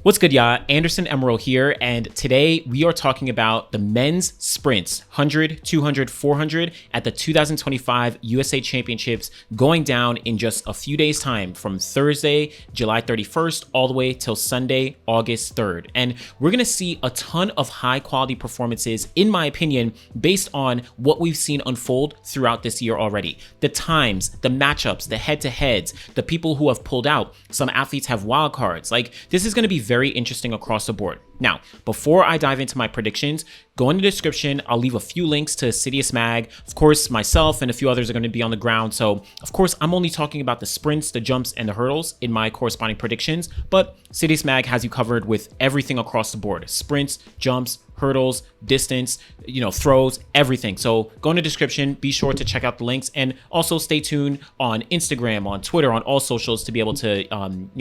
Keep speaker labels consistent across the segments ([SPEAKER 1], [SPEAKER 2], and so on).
[SPEAKER 1] What's good, y'all? Anderson Emerald here, and today we are talking about the men's sprints 100, 200, 400 at the 2025 USA Championships going down in just a few days' time from Thursday, July 31st, all the way till Sunday, August 3rd. And we're going to see a ton of high-quality performances, in my opinion, based on what we've seen unfold throughout this year already. The times, the matchups, the head-to-heads, the people who have pulled out. Some athletes have wild cards. Like, this is going to be very interesting across the board. Now, before I dive into my predictions, go in the description. I'll leave a few links to Citius Mag. Of course, myself and a few others are going to be on the ground. So, of course, I'm only talking about the sprints, the jumps, and the hurdles in my corresponding predictions. But Citius Mag has you covered with everything across the board. Sprints, jumps, hurdles, distance, throws, everything. So go in the description, be sure to check out the links, and also stay tuned on Instagram, on Twitter, on all socials to be able to,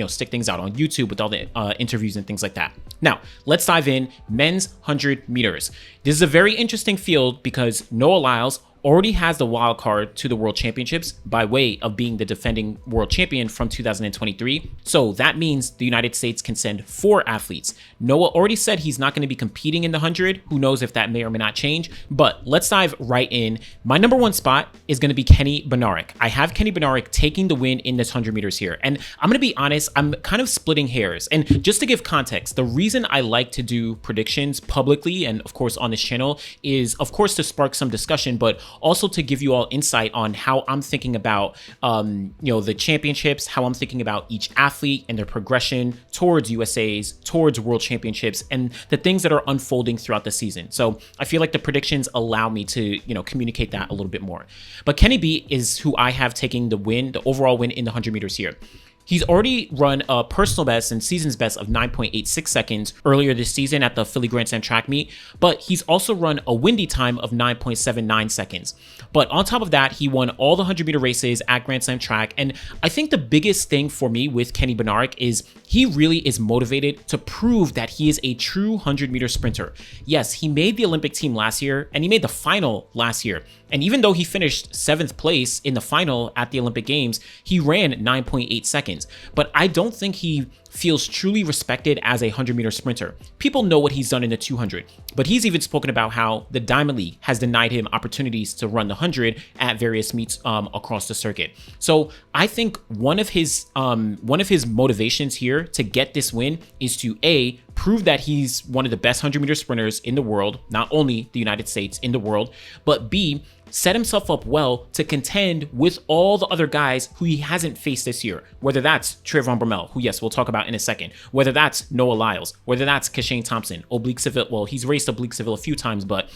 [SPEAKER 1] stick things out on YouTube with all the interviews and things like that. Now, let's dive in. Men's 100 meters. This is a very interesting field because Noah Lyles already has the wild card to the World Championships by way of being the defending world champion from 2023. So that means the United States can send 4 athletes. Noah already said he's not going to be competing in the 100. Who knows if that may or may not change, but let's dive right in. My number 1 spot is going to be Kenny Bednarek. I have Kenny Bednarek taking the win in this 100 meters here. And I'm going to be honest, I'm kind of splitting hairs. And just to give context, the reason I like to do predictions publicly and of course on this channel is of course to spark some discussion, but also to give you all insight on how I'm thinking about, the championships, how I'm thinking about each athlete and their progression towards USA's, towards world championships, and the things that are unfolding throughout the season. So I feel like the predictions allow me to, communicate that a little bit more. But Kenny B is who I have taking the win, the overall win in the 100 meters here. He's already run a personal best and season's best of 9.86 seconds earlier this season at the Philly Grand Slam track meet, but he's also run a windy time of 9.79 seconds. But on top of that, he won all the 100-meter races at Grand Slam track, and I think the biggest thing for me with Kenny Bednarek is he really is motivated to prove that he is a true 100-meter sprinter. Yes, he made the Olympic team last year, and he made the final last year. And even though he finished 7th place in the final at the Olympic Games, he ran 9.8 seconds. But I don't think he feels truly respected as a 100-meter sprinter. People know what he's done in the 200, but he's even spoken about how the Diamond League has denied him opportunities to run the 100 at various meets across the circuit. So I think one of his motivations here to get this win is to A, prove that he's one of the best 100-meter sprinters in the world, not only the United States, in the world, but B, set himself up well to contend with all the other guys who he hasn't faced this year, whether that's Trayvon Bromell, who, yes, we'll talk about in a second, whether that's Noah Lyles, whether that's Kashane Thompson, Oblique Seville. Well, he's raced Oblique Seville a few times, but,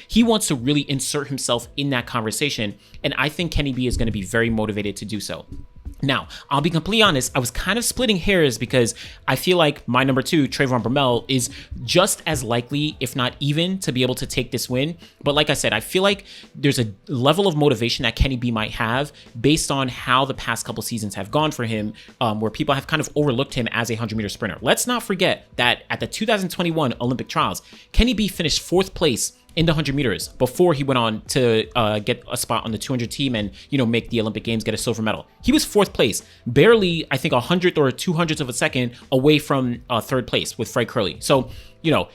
[SPEAKER 1] he wants to really insert himself in that conversation, and I think Kenny B is going to be very motivated to do so. Now, I'll be completely honest, I was kind of splitting hairs because I feel like my number 2, Trayvon Bromell, is just as likely, if not even, to be able to take this win. But like I said, I feel like there's a level of motivation that Kenny B might have based on how the past couple seasons have gone for him, where people have kind of overlooked him as a 100-meter sprinter. Let's not forget that at the 2021 Olympic trials, Kenny B finished 4th place in the 100 meters before he went on to get a spot on the 200 team and, make the Olympic Games, get a silver medal. He was 4th place, barely, I think, 100th or 200th of a second away from 3rd place with Fred Curley. So,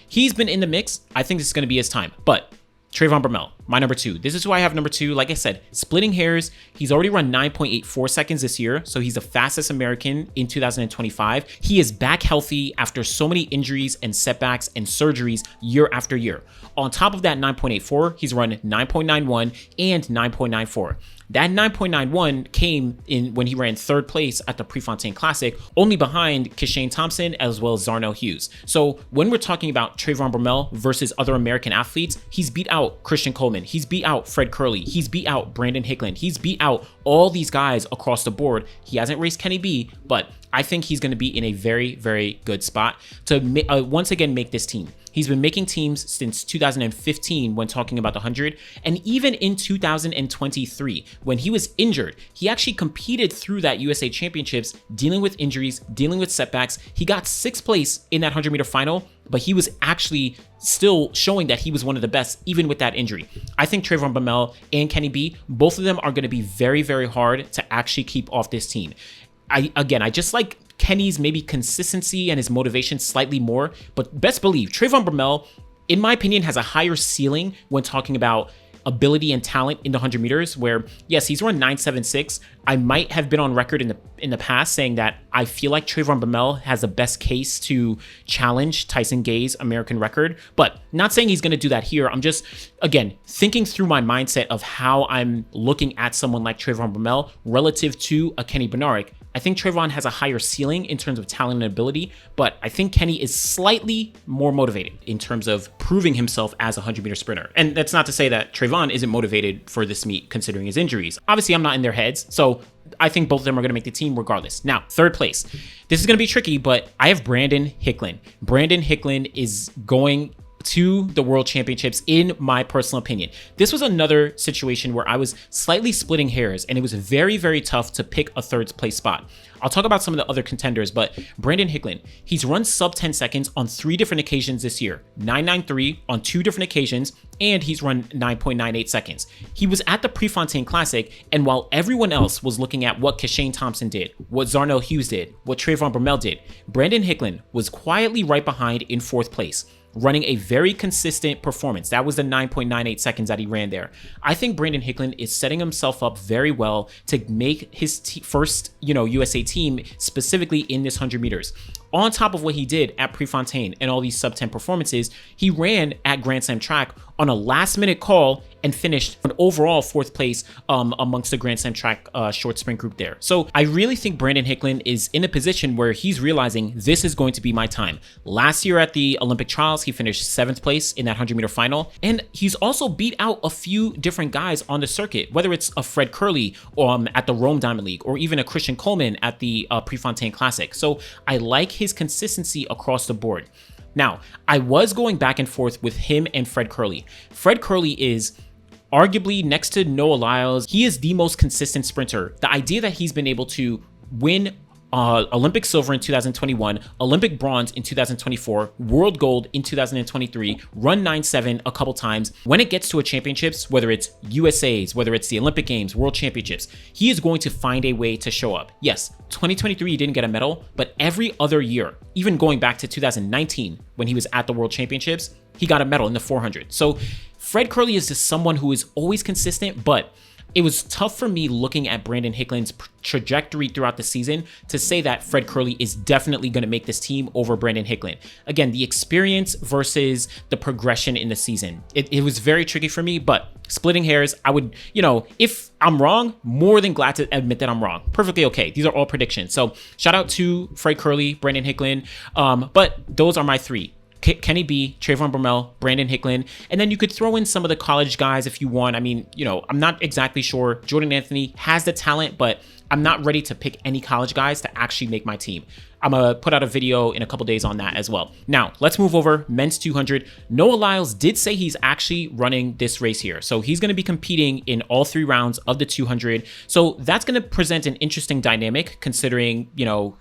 [SPEAKER 1] he's been in the mix. I think this is going to be his time. But Trayvon Bromell, my number 2. This is who I have number 2. Like I said, splitting hairs. He's already run 9.84 seconds this year, so he's the fastest American in 2025. He is back healthy after so many injuries and setbacks and surgeries year after year. On top of that 9.84, he's run 9.91 and 9.94. That 9.91 came in when he ran 3rd place at the Prefontaine Classic, only behind Kashane Thompson as well as Zarnell Hughes. So when we're talking about Trayvon Bromell versus other American athletes, he's beat out Christian Coleman, he's beat out Fred Curley, he's beat out Brandon Hickland, he's beat out all these guys across the board. He hasn't raced Kenny B, but I think he's going to be in a very, very good spot to once again make this team. He's been making teams since 2015 when talking about the 100, and even in 2023 when he was injured, he actually competed through that USA Championships, dealing with injuries, dealing with setbacks. He got 6th place in that 100-meter final, but he was actually still showing that he was one of the best even with that injury. I think Trayvon Bromell and Kenny B, both of them are going to be very, very hard to actually keep off this team. I just like Kenny's maybe consistency and his motivation slightly more, but best believe Trayvon Bromell, in my opinion, has a higher ceiling when talking about ability and talent in the 100 meters, where yes, he's run 9.76. I might have been on record in the past saying that I feel like Trayvon Bromell has the best case to challenge Tyson Gay's American record, but not saying he's going to do that here. I'm just, again, thinking through my mindset of how I'm looking at someone like Trayvon Bromell relative to a Kenny Bednarek. I think Trayvon has a higher ceiling in terms of talent and ability, but I think Kenny is slightly more motivated in terms of proving himself as a 100-meter sprinter. And that's not to say that Trayvon isn't motivated for this meet considering his injuries. Obviously, I'm not in their heads, so I think both of them are going to make the team regardless. Now, third place. This is going to be tricky, but I have Brandon Hicklin. Brandon Hicklin is going to the World Championships, in my personal opinion. This was another situation where I was slightly splitting hairs, and it was very, very tough to pick a third place spot. I'll talk about some of the other contenders, but Brandon Hicklin, he's run sub 10 seconds on 3 different occasions this year, 9.93 on 2 different occasions, and he's run 9.98 seconds. He was at the Prefontaine Classic, and while everyone else was looking at what Kashane Thompson did, what Zarnell Hughes did, what Trayvon Bromell did, Brandon Hicklin was quietly right behind in 4th place, running a very consistent performance. That was the 9.98 seconds that he ran there. I think Brandon Hicklin is setting himself up very well to make his first, USA team, specifically in this 100 meters. On top of what he did at Prefontaine and all these sub 10 performances, he ran at Grand Slam track on a last minute call and finished an overall 4th place amongst the Grand Slam track short sprint group there. So I really think Brandon Hicklin is in a position where he's realizing this is going to be my time. Last year at the Olympic trials, he finished 7th place in that 100-meter final. And he's also beat out a few different guys on the circuit, whether it's a Fred Curley at the Rome Diamond League, or even a Christian Coleman at the Prefontaine Classic. So I like his consistency across the board. Now, I was going back and forth with him and Fred Curley. Fred Curley is arguably, next to Noah Lyles, he is the most consistent sprinter. The idea that he's been able to win Olympic silver in 2021, Olympic bronze in 2024, world gold in 2023, run 9.7 a couple times. When it gets to a championships, whether it's USA's, whether it's the Olympic Games, World Championships, he is going to find a way to show up. Yes, 2023 he didn't get a medal, but every other year, even going back to 2019 when he was at the World Championships, he got a medal in the 400. So Fred Curley is just someone who is always consistent, but it was tough for me looking at Brandon Hicklin's trajectory throughout the season to say that Fred Curley is definitely going to make this team over Brandon Hicklin. Again, the experience versus the progression in the season. It was very tricky for me, but splitting hairs, I would, if I'm wrong, more than glad to admit that I'm wrong. Perfectly okay. These are all predictions. So shout out to Fred Curley, Brandon Hicklin. But those are my 3. Kenny B, Trayvon Bromell, Brandon Hicklin, and then you could throw in some of the college guys if you want. I mean, I'm not exactly sure. Jordan Anthony has the talent, but I'm not ready to pick any college guys to actually make my team. I'm going to put out a video in a couple days on that as well. Now, let's move over. Men's 200. Noah Lyles did say he's actually running this race here. So he's going to be competing in all 3 rounds of the 200. So that's going to present an interesting dynamic considering,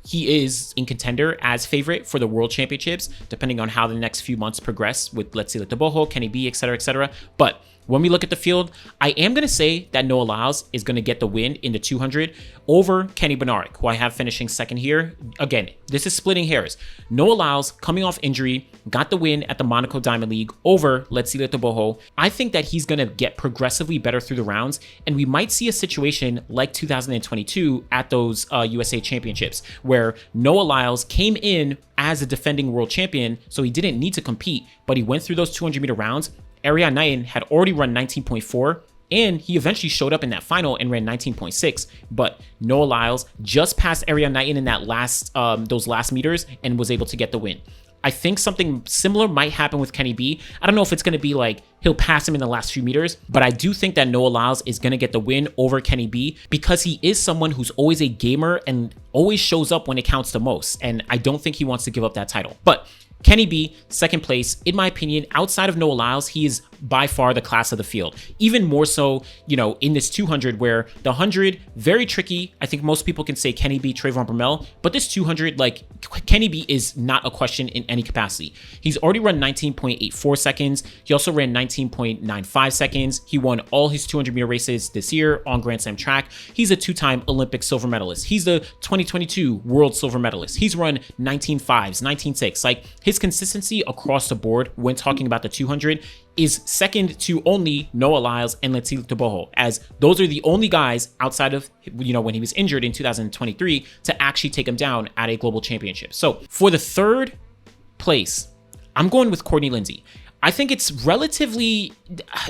[SPEAKER 1] he is in contender as favorite for the World Championships, depending on how the next few months progress with, let's say, Boho, Kenny B, etc., etc. But when we look at the field, I am going to say that Noah Lyles is going to get the win in the 200 over Kenny Bednarek, who I have finishing 2nd here. Again, this is splitting hairs. Noah Lyles, coming off injury, got the win at the Monaco Diamond League over Letsile Boho. I think that he's going to get progressively better through the rounds, and we might see a situation like 2022 at those USA Championships, where Noah Lyles came in as a defending world champion, so he didn't need to compete, but he went through those 200-meter rounds. Erriyon Knighton had already run 19.4, and he eventually showed up in that final and ran 19.6. But Noah Lyles just passed Erriyon Knighton in that those last meters and was able to get the win. I think something similar might happen with Kenny B. I don't know if it's going to be like he'll pass him in the last few meters, but I do think that Noah Lyles is going to get the win over Kenny B because he is someone who's always a gamer and always shows up when it counts the most. And I don't think he wants to give up that title. But Kenny B, 2nd place, in my opinion, outside of Noah Lyles, he is by far the class of the field. Even more so, you know, in this 200 where the 100, very tricky. I think most people can say Kenny beat Trayvon Bromell, but this 200, like Kenny B is not a question in any capacity. He's already run 19.84 seconds. He also ran 19.95 seconds. He won all his 200 meter races this year on Grand Slam track. He's a two-time Olympic silver medalist. He's the 2022 world silver medalist. He's run 19.5s, 19.6. Like his consistency across the board when talking about the 200 is second to only Noah Lyles and Lyles Toboho, as those are the only guys outside of, you know, when he was injured in 2023 to actually take him down at a global championship. So for the third place, I'm going with Courtney Lindsay. I think it's relatively,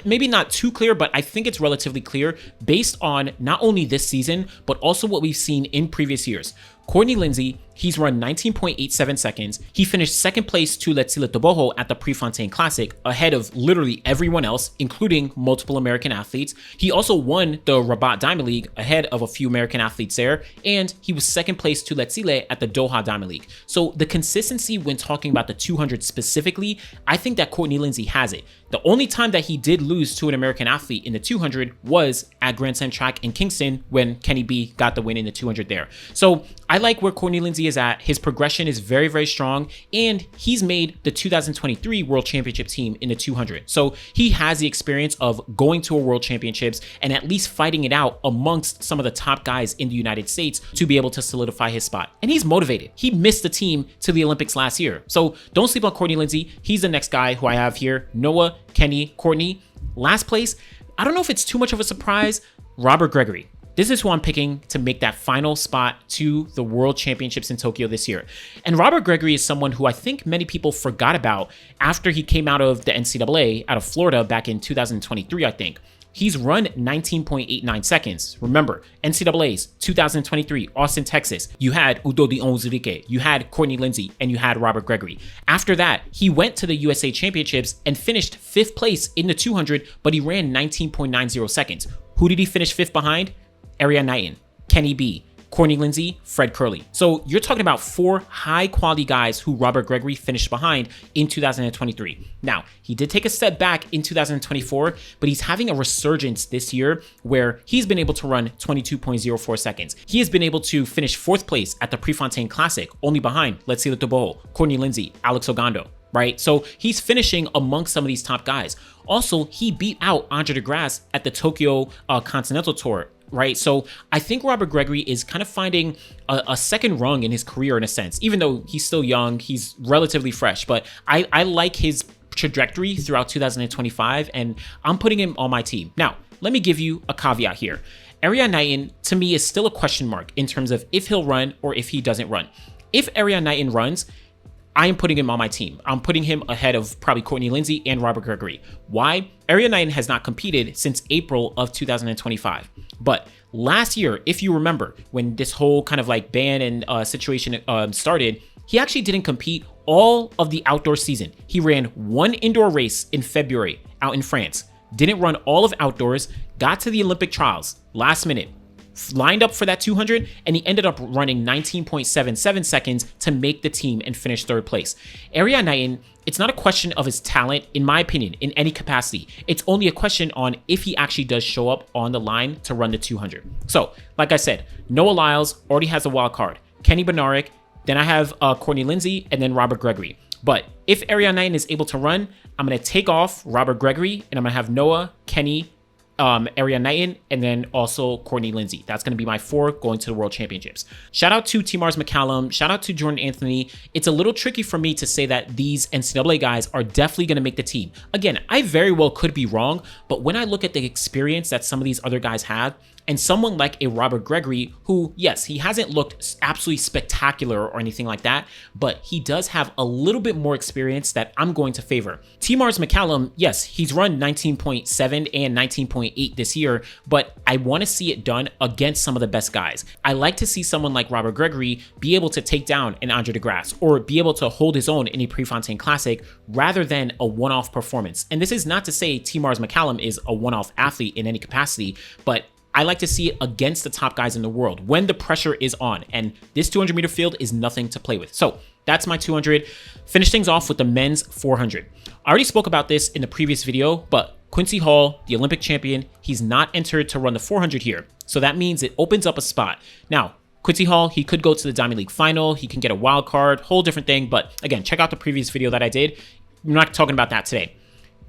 [SPEAKER 1] maybe not too clear, but I think it's relatively clear based on not only this season, but also what we've seen in previous years. Courtney Lindsay, he's run 19.87 seconds. He finished second place to Lyles Toboho at the Prefontaine Classic, ahead of literally everyone else, including multiple American athletes. He also won the Rabat Diamond League ahead of a few American athletes there, and he was second place to Letsile at the Doha Diamond League. So the consistency when talking about the 200 specifically, I think that Courtney Lindsay has it. The only time that he did lose to an American athlete in the 200 was at Grand Slam track in Kingston when Kenny B got the win in the 200 there. So I like where Courtney Lindsay is at. His progression is very, very strong, and he's made the 2023 World Championship team in the 200. So he has the experience of going to a World Championships and at least fighting it out amongst some of the top guys in the United States to be able to solidify his spot. And he's motivated. He missed the team to the Olympics last year. So don't sleep on Courtney Lindsay. He's the next guy who I have here. Noah, Kenny, Courtney. Last place, I don't know if it's too much of a surprise, Robert Gregory. This is who I'm picking to make that final spot to the World Championships in Tokyo this year. And Robert Gregory is someone who I think many people forgot about after he came out of the NCAA, out of Florida back in 2023, I think. He's run 19.89 seconds. Remember, NCAA's 2023, Austin, Texas. You had Udodi Onwuzurike, you had Courtney Lindsay, and you had Robert Gregory. After that, he went to the USA Championships and finished 5th place in the 200, but he ran 19.90 seconds. Who did he finish 5th behind? Erriyon Knighton, Kenny B, Courtney Lindsay, Fred Curley. So you're talking about 4 high-quality guys who Robert Gregory finished behind in 2023. Now, he did take a step back in 2024, but he's having a resurgence this year where he's been able to run 22.04 seconds. He has been able to finish 4th place at the Prefontaine Classic, only behind Lyles Toboho, Courtney Lindsay, Alex Ogando, right? So he's finishing amongst some of these top guys. Also, he beat out Andre DeGrasse at the Tokyo Continental Tour, right? So I think Robert Gregory is kind of finding a second rung in his career in a sense, even though he's still young, he's relatively fresh, but I like his trajectory throughout 2025, and I'm putting him on my team. Now, let me give you a caveat here. Erriyon Knighton, to me, is still a question mark in terms of if he'll run or if he doesn't run. If Erriyon Knighton runs, I am putting him on my team. I'm putting him ahead of probably Courtney Lindsay and Robert Gregory. Why? Erriyon Knighton has not competed since April of 2025. But last year, if you remember, when this whole kind of like ban and situation started, he actually didn't compete all of the outdoor season. He ran 1 indoor race in February out in France, didn't run all of outdoors, got to the Olympic trials last minute, lined up for that 200, and he ended up running 19.77 seconds to make the team and finish 3rd place. Erriyon Knighton, it's not a question of his talent, in my opinion, in any capacity. It's only a question on if he actually does show up on the line to run the 200. So, like I said, Noah Lyles already has a wild card. Kenny Bednarek, then I have Courtney Lindsay, and then Robert Gregory. But if Erriyon Knighton is able to run, I'm going to take off Robert Gregory, and I'm going to have Noah, Kenny, Erriyon Knighton, and then also Courtney Lindsay. That's going to be my 4 going to the World Championships. Shout out to T-Mars McCallum. Shout out to Jordan Anthony. It's a little tricky for me to say that these NCAA guys are definitely going to make the team. Again, I very well could be wrong, but when I look at the experience that some of these other guys have, and someone like a Robert Gregory, who, yes, he hasn't looked absolutely spectacular or anything like that, but he does have a little bit more experience that I'm going to favor. T-Mars McCallum, yes, he's run 19.7 and 19.8 this year, but I want to see it done against some of the best guys. I like to see someone like Robert Gregory be able to take down an Andre DeGrasse or be able to hold his own in a Prefontaine Classic rather than a one-off performance. And this is not to say T-Mars McCallum is a one-off athlete in any capacity, but I like to see it against the top guys in the world when the pressure is on, and this 200 meter field is nothing to play with. So that's my 200. finish things off with the men's 400. I already spoke about this in the previous video, but Quincy Hall, the Olympic champion, he's not entered to run the 400 here. So that means it opens up a spot. Now, Quincy Hall, he could go to the Diamond League final. He can get a wild card, whole different thing. But again, check out the previous video that I did. We're not talking about that today.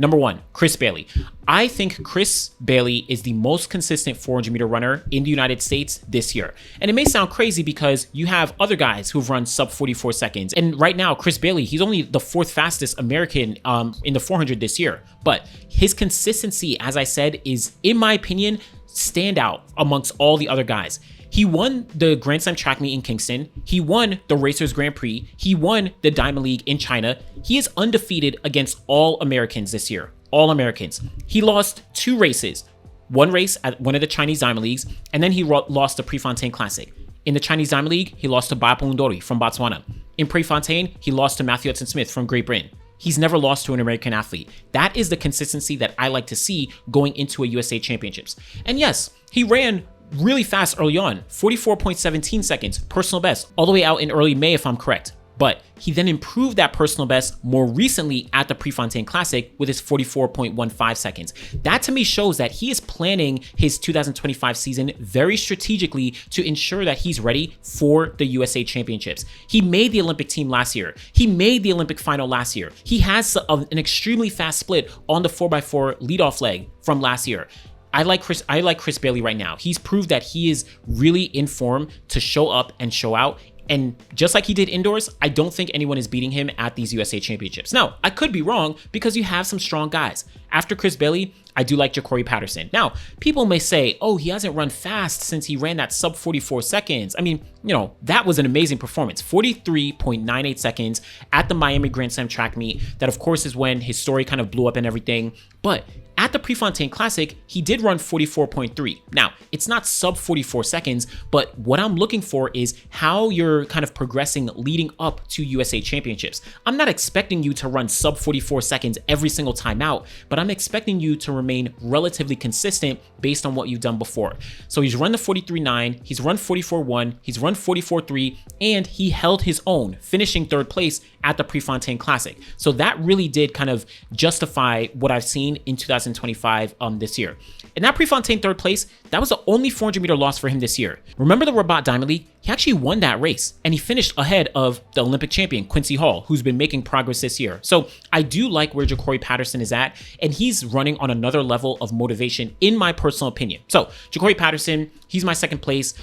[SPEAKER 1] Number 1, Chris Bailey. I think Chris Bailey is the most consistent 400-meter runner in the United States this year. And it may sound crazy because you have other guys who've run sub 44 seconds. And right now, Chris Bailey, he's only the 4th fastest American in the 400 this year. But his consistency, as I said, is, in my opinion, standout amongst all the other guys. He won the Grand Slam track meet in Kingston. He won the Racers Grand Prix. He won the Diamond League in China. He is undefeated against all Americans this year. All Americans. He lost 2 races. One race at one of the Chinese Diamond Leagues, and then he lost the Prefontaine Classic. In the Chinese Diamond League, he lost to Bapundori from Botswana. In Prefontaine, he lost to Matthew Hudson-Smith from Great Britain. He's never lost to an American athlete. That is the consistency that I like to see going into a USA Championships. And yes, he ran really fast early on, 44.17 seconds, personal best, all the way out in early May if I'm correct. But he then improved that personal best more recently at the Prefontaine Classic with his 44.15 seconds. That to me shows that he is planning his 2025 season very strategically to ensure that he's ready for the USA Championships. He made the Olympic team last year. He made the Olympic final last year. He has an extremely fast split on the 4x4 leadoff leg from last year. I like Chris Bailey right now. He's proved that he is really in form to show up and show out. And just like he did indoors, I don't think anyone is beating him at these USA Championships. Now, I could be wrong because you have some strong guys. After Chris Bailey, I do like Ja'Cory Patterson. Now, people may say, oh, he hasn't run fast since he ran that sub 44 seconds. I mean, you know, that was an amazing performance. 43.98 seconds at the Miami Grand Slam track meet. That, of course, is when his story kind of blew up and everything. But at the Prefontaine Classic, he did run 44.3. Now, it's not sub 44 seconds, but what I'm looking for is how you're kind of progressing leading up to USA Championships. I'm not expecting you to run sub 44 seconds every single time out, but I'm expecting you to remain relatively consistent based on what you've done before. So he's run the 43.9, he's run 44.1, he's run 44.3, and he held his own, finishing 3rd place at the Prefontaine Classic. So that really did kind of justify what I've seen in 2025 this year. And that Prefontaine 3rd place, that was the only 400-meter loss for him this year. Remember the Rabat Diamond League? He actually won that race, and he finished ahead of the Olympic champion, Quincy Hall, who's been making progress this year. So I do like where Ja'Cory Patterson is at, and he's running on another level of motivation, in my personal opinion. So Ja'Cory Patterson, he's my 2nd place.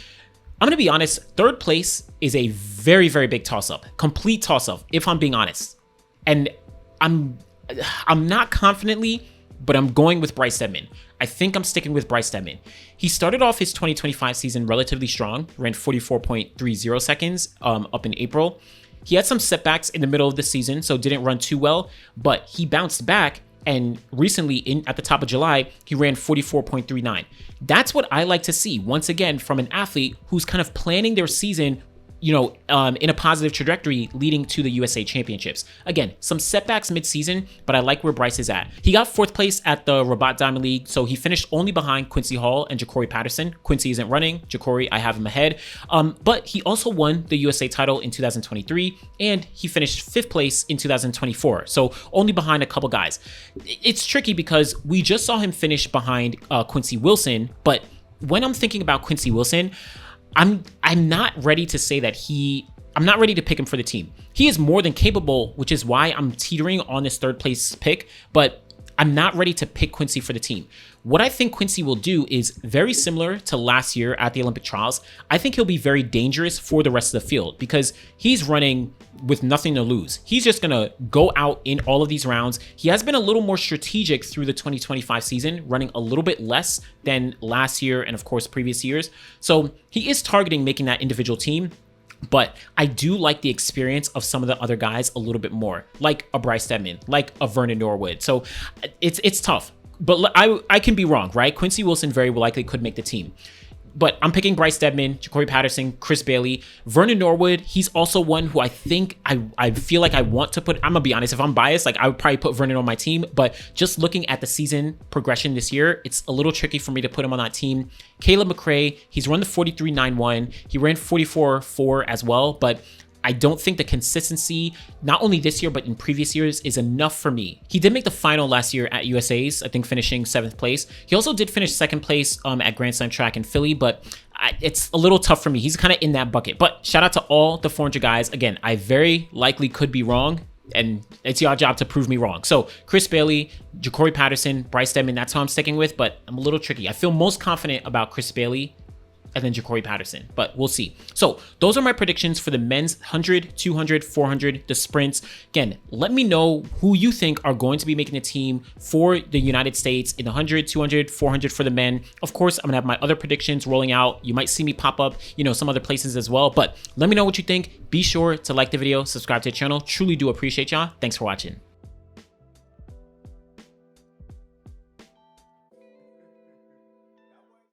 [SPEAKER 1] I'm going to be honest, 3rd place is a very, very big toss-up, complete toss-up, if I'm being honest. And I'm not confidently, but I'm going with Bryce Deadman. I think I'm sticking with Bryce Deadman. He started off his 2025 season relatively strong, ran 44.30 seconds up in April. He had some setbacks in the middle of the season, so didn't run too well, but he bounced back. And recently, at the top of July, he ran 44.39. That's what I like to see, once again, from an athlete who's kind of planning their season, you know, in a positive trajectory leading to the USA Championships. Again, some setbacks mid-season, but I like where Bryce is at. He got 4th place at the Rabat Diamond League, so he finished only behind Quincy Hall and Ja'Cory Patterson. Quincy isn't running. Ja'Cory, I have him ahead. But he also won the USA title in 2023, and he finished 5th place in 2024, so only behind a couple guys. It's tricky because we just saw him finish behind Quincy Wilson, but when I'm thinking about Quincy Wilson, I'm not ready to say that I'm not ready to pick him for the team. He is more than capable, which is why I'm teetering on this 3rd place pick, but I'm not ready to pick Quincy for the team. What I think Quincy will do is very similar to last year at the Olympic trials. I think he'll be very dangerous for the rest of the field because he's running with nothing to lose. He's just going to go out in all of these rounds. He has been a little more strategic through the 2025 season, running a little bit less than last year and of course previous years. So he is targeting making that individual team. But I do like the experience of some of the other guys a little bit more, like a Bryce Deadman, like a Vernon Norwood. So it's tough, but I can be wrong, right? Quincy Wilson very likely could make the team. But I'm picking Bryce Deadman, Ja'Cory Patterson, Chris Bailey. Vernon Norwood, he's also one who I think I feel like I want to put. I'm going to be honest, if I'm biased, like I would probably put Vernon on my team. But just looking at the season progression this year, it's a little tricky for me to put him on that team. Caleb McRae, he's run the 43.91. He ran 44.4 as well. But I don't think the consistency, not only this year, but in previous years, is enough for me. He did make the final last year at USA's, I think finishing 7th place. He also did finish 2nd place at Grand Slam track in Philly, but it's a little tough for me. He's kind of in that bucket. But shout out to all the 400 guys. Again, I very likely could be wrong, and it's your job to prove me wrong. So Chris Bailey, Jacory Patterson, Bryce Deadman, that's how I'm sticking with, but I'm a little tricky. I feel most confident about Chris Bailey and then Jacory Patterson, but we'll see. So those are my predictions for the men's 100, 200, 400, the sprints. Again, let me know who you think are going to be making the team for the United States in the 100, 200, 400 for the men. Of course, I'm gonna have my other predictions rolling out. You might see me pop up, some other places as well, but let me know what you think. Be sure to like the video, subscribe to the channel. Truly do appreciate y'all. Thanks for watching.